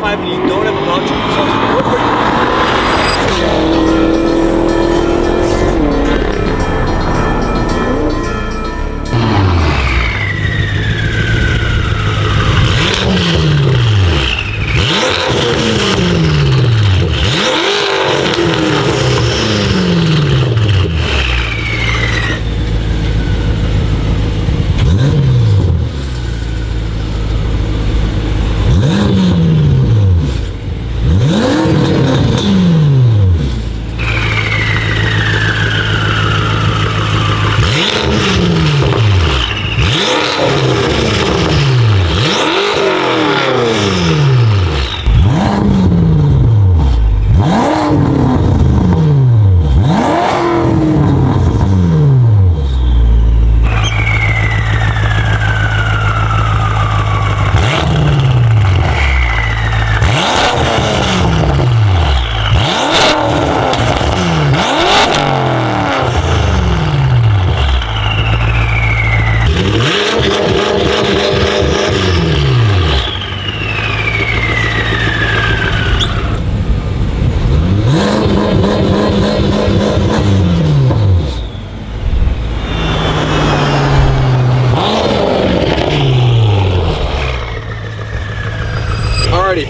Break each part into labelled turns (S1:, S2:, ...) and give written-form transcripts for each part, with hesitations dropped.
S1: M5 and you don't have a voucher,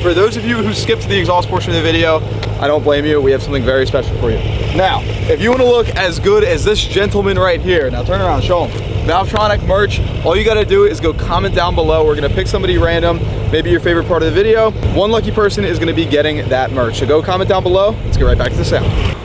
S2: For those of you who skipped the exhaust portion of the video, I don't blame you. We have something very special for you. Now, if you want to look as good as this gentleman right here, now turn around, show him. Valvetronic merch, all you got to do is go comment down below. We're going to pick somebody random, maybe your favorite part of the video. One lucky person is going to be getting that merch. So go comment down below. Let's get right back to the sound.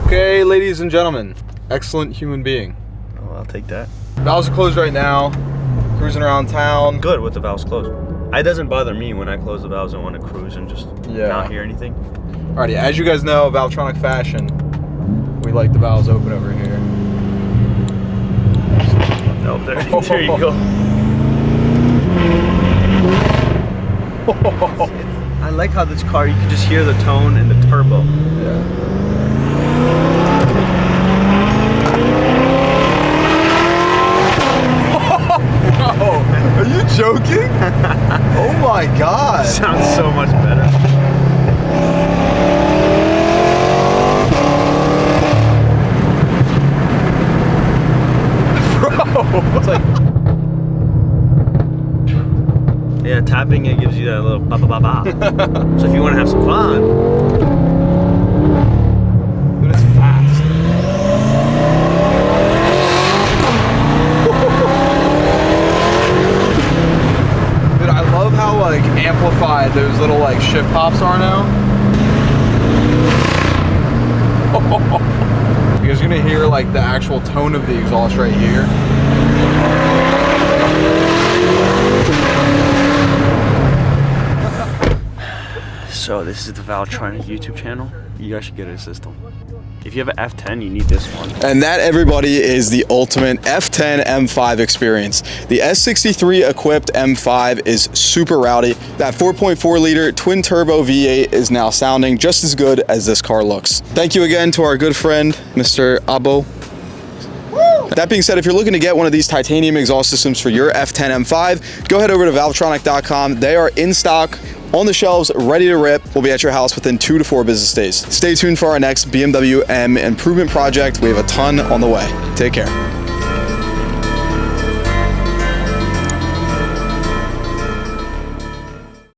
S2: Okay, ladies and gentlemen, excellent human being.
S1: Oh, I'll take that.
S2: Valves are closed right now, cruising around town.
S1: Good with the valves closed. It doesn't bother me when I close the valves and want to cruise and just not hear anything.
S2: Alrighty, as you guys know, Valvetronic fashion, we like the valves open over here.
S1: Oh, there you go. I like how this car, you can just hear the tone and the turbo.
S2: Yeah. Bro, are you joking? Oh my God.
S1: Sounds so much better.
S2: It's like,
S1: yeah, tapping it gives you that little ba ba ba ba. So if you want to have some fun,
S2: dude, it's fast. Dude, I love how like amplified those little like shift pops are now. You guys are gonna hear like the actual tone of the exhaust right here.
S1: So this is the Valvetronic YouTube channel. You guys should get a system. If you have an F10, you need this one.
S2: And that, everybody, is the ultimate F10 M5 experience. The S63 equipped M5 is super rowdy. That 4.4 liter twin turbo V8 is now sounding just as good as this car looks. Thank you again to our good friend, Mr. Abo. That being said, if you're looking to get one of these titanium exhaust systems for your F10 M5, go head over to valvetronic.com. They are in stock, on the shelves, ready to rip. We'll be at your house within 2 to 4 business days. Stay tuned for our next BMW M improvement project. We have a ton on the way. Take care.